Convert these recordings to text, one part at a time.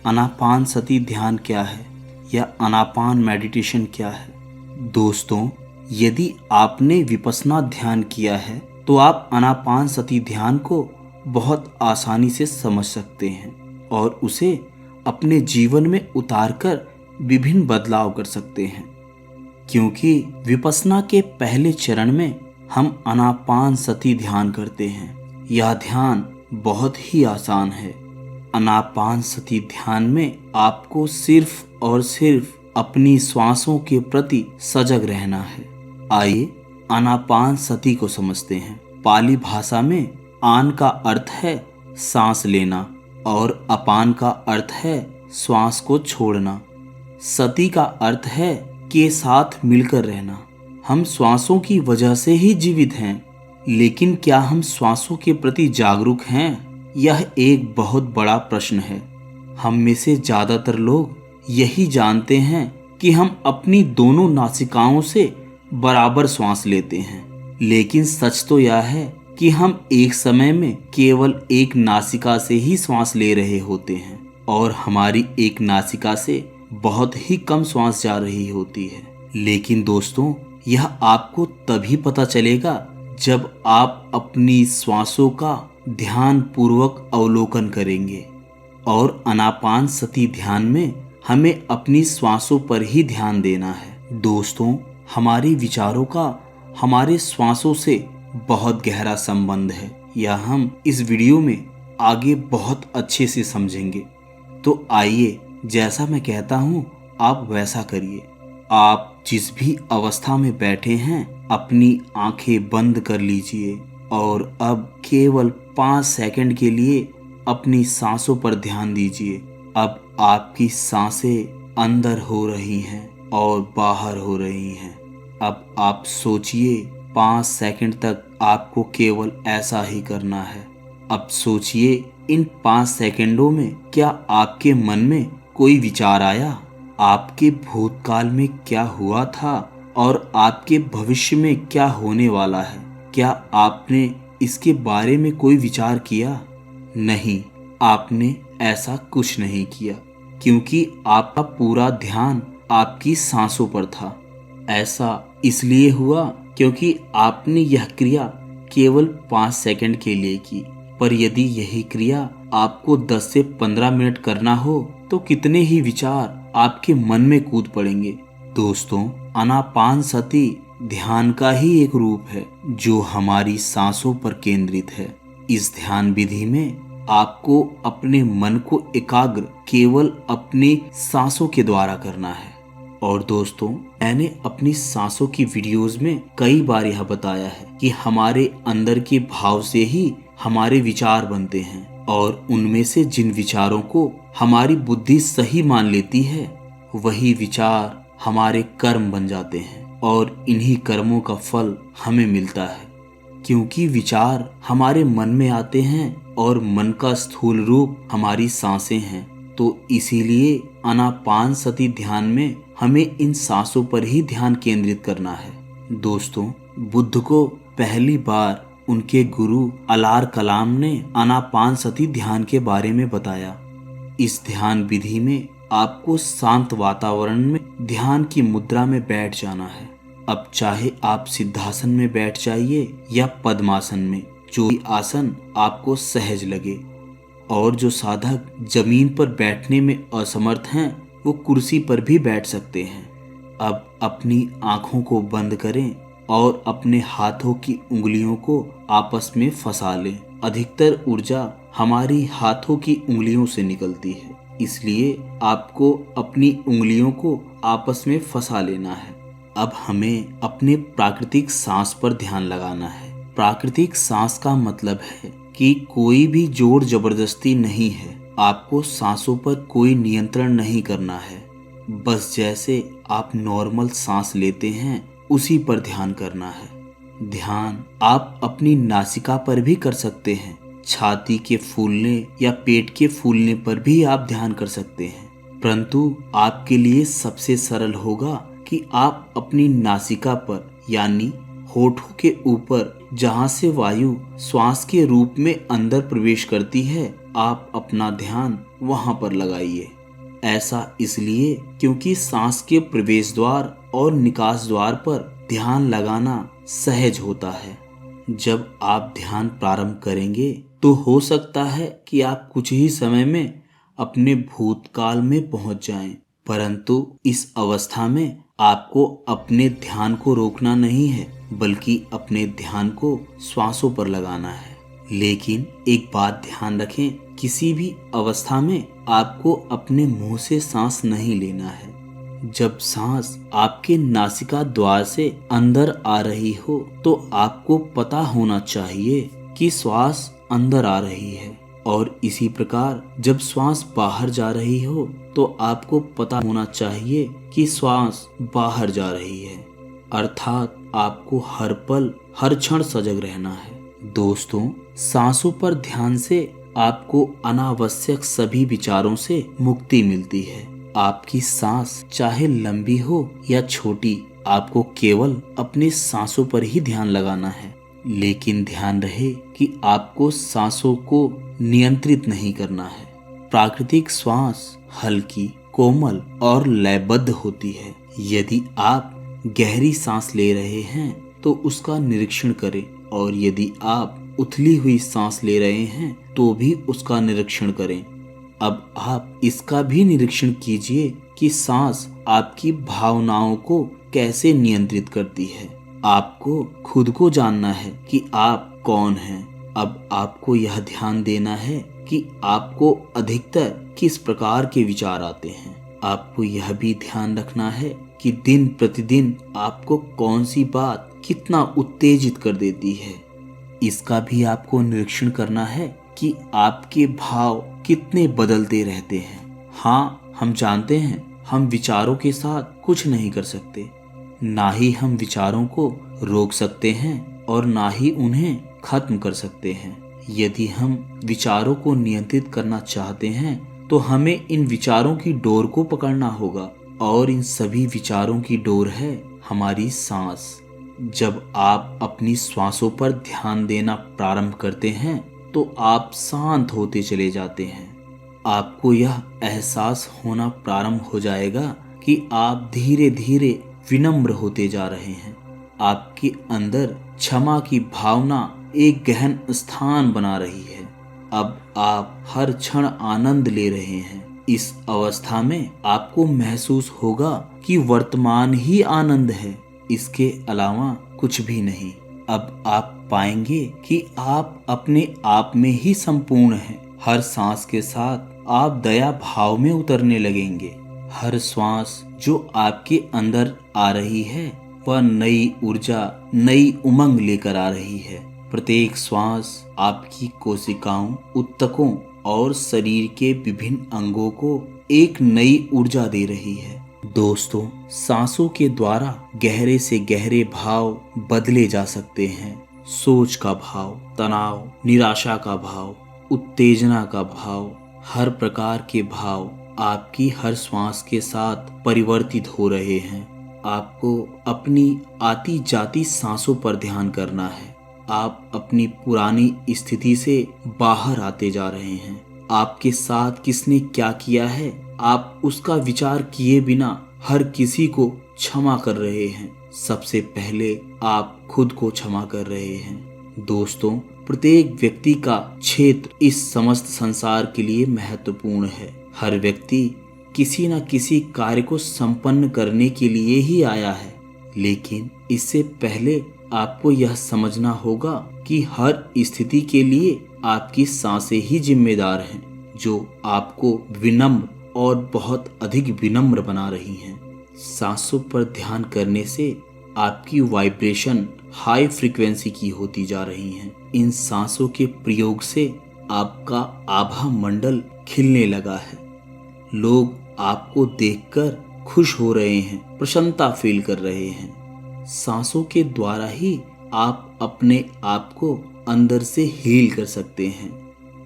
आनापान सती ध्यान क्या है या आनापान मेडिटेशन क्या है। दोस्तों, यदि आपने विपश्यना ध्यान किया है तो आप आनापान सती ध्यान को बहुत आसानी से समझ सकते हैं और उसे अपने जीवन में उतारकर विभिन्न बदलाव कर सकते हैं। क्योंकि विपश्यना के पहले चरण में हम आनापान सती ध्यान करते हैं। यह ध्यान बहुत ही आसान है। आनापान सती ध्यान में आपको सिर्फ और सिर्फ अपनी श्वासों के प्रति सजग रहना है। आइए आनापान सती को समझते हैं। पाली भाषा में आन का अर्थ है सांस लेना और अपान का अर्थ है श्वास को छोड़ना। सती का अर्थ है के साथ मिलकर रहना। हम श्वासों की वजह से ही जीवित हैं, लेकिन क्या हम श्वासों के प्रति जागरूक हैं? यह एक बहुत बड़ा प्रश्न है। हम में से ज़्यादातर लोग यही जानते हैं कि हम अपनी दोनों नासिकाओं से बराबर श्वास लेते हैं, लेकिन सच तो यह है कि हम एक समय में केवल एक नासिका से ही श्वास ले रहे होते हैं और हमारी एक नासिका से बहुत ही कम श्वास जा रही होती है। लेकिन दोस्तों, यह आपको तभी पता चलेगा जब आप अपनी श्वासों का ध्यान पूर्वक अवलोकन करेंगे। और आनापान सती ध्यान में हमें अपनी श्वासों पर ही ध्यान देना है। दोस्तों, हमारे विचारों का हमारे श्वासों से बहुत गहरा संबंध है। यह हम इस वीडियो में आगे बहुत अच्छे से समझेंगे। तो आइए, जैसा मैं कहता हूँ आप वैसा करिए। आप जिस भी अवस्था में बैठे हैं अपनी आंखें बंद कर लीजिए और अब केवल 5 सेकंड के लिए अपनी सांसों पर ध्यान दीजिए। अब आपकी सांसें अंदर हो रही हैं और बाहर हो रही हैं। अब आप सोचिए 5 सेकंड तक आपको केवल ऐसा ही करना है। अब सोचिए इन 5 सेकंडों में क्या आपके मन में कोई विचार आया? आपके भूतकाल में क्या हुआ था और आपके भविष्य में क्या होने वाला है? क्या आपने इसके बारे में कोई विचार किया? नहीं, आपने ऐसा कुछ नहीं किया, क्योंकि आपका पूरा ध्यान आपकी सांसों पर था। ऐसा इसलिए हुआ क्योंकि आपने यह क्रिया केवल 5 सेकंड के लिए की। पर यदि यही क्रिया आपको 10 से 15 मिनट करना हो तो कितने ही विचार आपके मन में कूद पड़ेंगे। दोस्तों, आनापान सती ध्यान का ही एक रूप है जो हमारी सांसों पर केंद्रित है। इस ध्यान विधि में आपको अपने मन को एकाग्र केवल अपनी सांसों के द्वारा करना है। और दोस्तों, मैंने अपनी सांसों की वीडियोस में कई बार यह बताया है कि हमारे अंदर के भाव से ही हमारे विचार बनते हैं और उनमें से जिन विचारों को हमारी बुद्धि सही मान लेती है वही विचार हमारे कर्म बन जाते हैं और इन्हीं कर्मों का फल हमें मिलता है। क्योंकि विचार हमारे मन में आते हैं और मन का स्थूल रूप हमारी सांसें हैं, तो इसीलिए आनापान सती ध्यान में हमें इन सांसों पर ही ध्यान केंद्रित करना है। दोस्तों, बुद्ध को पहली बार उनके गुरु अलार कलाम ने आनापान सती ध्यान के बारे में बताया। इस ध्यान विधि में आपको शांत वातावरण में ध्यान की मुद्रा में बैठ जाना है। अब चाहे आप सिद्धासन में बैठ जाइए या पद्मासन में, जो भी आसन आपको सहज लगे। और जो साधक जमीन पर बैठने में असमर्थ हैं वो कुर्सी पर भी बैठ सकते हैं। अब अपनी आंखों को बंद करें और अपने हाथों की उंगलियों को आपस में फंसा लें। अधिकतर ऊर्जा हमारी हाथों की उंगलियों से निकलती है, इसलिए आपको अपनी उंगलियों को आपस में फंसा लेना है। अब हमें अपने प्राकृतिक सांस पर ध्यान लगाना है। प्राकृतिक सांस का मतलब है कि कोई भी जोर जबरदस्ती नहीं है। आपको सांसों पर कोई नियंत्रण नहीं करना है। बस जैसे आप नॉर्मल सांस लेते हैं उसी पर ध्यान करना है। ध्यान आप अपनी नासिका पर भी कर सकते हैं। छाती के फूलने या पेट के फूलने पर भी आप ध्यान कर सकते हैं, परंतु आपके लिए सबसे सरल होगा कि आप अपनी नासिका पर यानी होठों के ऊपर, जहां से वायु श्वास के रूप में अंदर प्रवेश करती है, आप अपना ध्यान वहां पर लगाइए। ऐसा इसलिए क्योंकि सांस के प्रवेश द्वार और निकास द्वार पर ध्यान लगाना सहज होता है। जब आप ध्यान प्रारंभ करेंगे तो हो सकता है कि आप कुछ ही समय में अपने भूतकाल में पहुंच जाएं, परंतु इस अवस्था में आपको अपने ध्यान को रोकना नहीं है, बल्कि अपने ध्यान को श्वासों पर लगाना है। लेकिन एक बात ध्यान रखें, किसी भी अवस्था में आपको अपने मुंह से सांस नहीं लेना है। जब सांस आपके नासिका द्वार से अंदर आ रही हो तो आपको पता होना चाहिए कि श्वास अंदर आ रही है, और इसी प्रकार जब श्वास बाहर जा रही हो तो आपको पता होना चाहिए कि श्वास बाहर जा रही है। अर्थात आपको हर पल हर क्षण सजग रहना है। दोस्तों, सांसों पर ध्यान से आपको अनावश्यक सभी विचारों से मुक्ति मिलती है। आपकी सांस चाहे लंबी हो या छोटी, आपको केवल अपनी सांसों पर ही ध्यान लगाना है। लेकिन ध्यान रहे कि आपको सांसों को नियंत्रित नहीं करना है। प्राकृतिक श्वास हल्की, कोमल और लयबद्ध होती है। यदि आप गहरी सांस ले रहे हैं तो उसका निरीक्षण करें, और यदि आप उथली हुई सांस ले रहे हैं तो भी उसका निरीक्षण करें। अब आप इसका भी निरीक्षण कीजिए कि सांस आपकी भावनाओं को कैसे नियंत्रित करती है। आपको खुद को जानना है कि आप कौन हैं। अब आपको यह ध्यान देना है कि आपको अधिकतर किस प्रकार के विचार आते हैं। आपको यह भी ध्यान रखना है कि दिन प्रतिदिन आपको कौन सी बात कितना उत्तेजित कर देती है। इसका भी आपको निरीक्षण करना है कि आपके भाव कितने बदलते रहते हैं। हाँ, हम जानते हैं हम विचारों के साथ कुछ नहीं कर सकते, ना ही हम विचारों को रोक सकते हैं और ना ही उन्हें खत्म कर सकते हैं। यदि हम विचारों को नियंत्रित करना चाहते हैं तो हमें इन विचारों की डोर को पकड़ना होगा, और इन सभी विचारों की डोर है हमारी सांस। जब आप अपनी श्वासों पर ध्यान देना प्रारंभ करते हैं तो आप शांत होते चले जाते हैं। आपको यह एहसास होना प्रारंभ हो जाएगा कि आप धीरे धीरे विनम्र होते जा रहे हैं। आपके अंदर क्षमा की भावना एक गहन स्थान बना रही है। अब आप हर क्षण आनंद ले रहे हैं। इस अवस्था में आपको महसूस होगा कि वर्तमान ही आनंद है, इसके अलावा कुछ भी नहीं। अब आप पाएंगे कि आप अपने आप में ही संपूर्ण हैं। हर सांस के साथ आप दया भाव में उतरने लगेंगे। हर श्वास जो आपके अंदर आ रही है वह नई ऊर्जा, नई उमंग लेकर आ रही है। प्रत्येक श्वास आपकी कोशिकाओं, ऊतकों और शरीर के विभिन्न अंगों को एक नई ऊर्जा दे रही है। दोस्तों, सांसों के द्वारा गहरे से गहरे भाव बदले जा सकते हैं। सोच का भाव, तनाव, निराशा का भाव, उत्तेजना का भाव, हर प्रकार के भाव आपकी हर श्वास के साथ परिवर्तित हो रहे हैं। आपको अपनी आती जाती सांसों पर ध्यान करना है। आप अपनी पुरानी स्थिति से बाहर आते जा रहे हैं। आपके साथ किसने क्या किया है, आप उसका विचार किए बिना हर किसी को क्षमा कर रहे हैं। सबसे पहले आप खुद को क्षमा कर रहे हैं। दोस्तों, प्रत्येक व्यक्ति का क्षेत्र इस समस्त संसार के लिए महत्वपूर्ण है। हर व्यक्ति किसी न किसी कार्य को संपन्न करने के लिए ही आया है, लेकिन इससे पहले आपको यह समझना होगा कि हर स्थिति के लिए आपकी सांसें ही जिम्मेदार हैं, जो आपको विनम्र और बहुत अधिक विनम्र बना रही हैं। सांसों पर ध्यान करने से आपकी वाइब्रेशन हाई फ्रीक्वेंसी की होती जा रही हैं। इन सांसों के प्रयोग से आपका आभा मंडल खिलने लगा है। लोग आपको देखकर खुश हो रहे हैं, प्रसन्नता फील कर रहे हैं। सांसों के द्वारा ही आप अपने आप को अंदर से हील कर सकते हैं।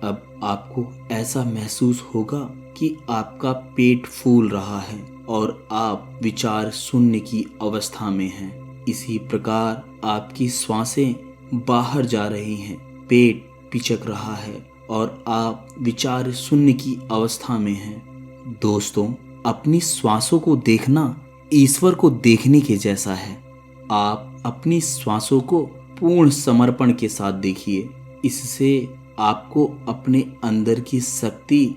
अब आपको ऐसा महसूस होगा कि आपका पेट फूल रहा है और आप विचार शून्य की अवस्था में हैं। इसी प्रकार आपकी श्वासें बाहर जा रही हैं, पेट पिचक रहा है और आप विचार शून्य की अवस्था में हैं। दोस्तों, अपनी श्वासों को देखना ईश्वर को देखने के जैसा है। आप अपनी श्वासों को पूर्ण समर्पण के साथ देखिए। इससे आपको अपने अंदर की शक्ति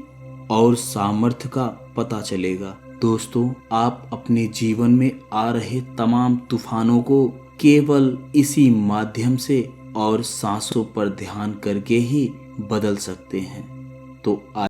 और सामर्थ्य का पता चलेगा। दोस्तों, आप अपने जीवन में आ रहे तमाम तूफानों को केवल इसी माध्यम से और सांसों पर ध्यान करके ही बदल सकते हैं। तो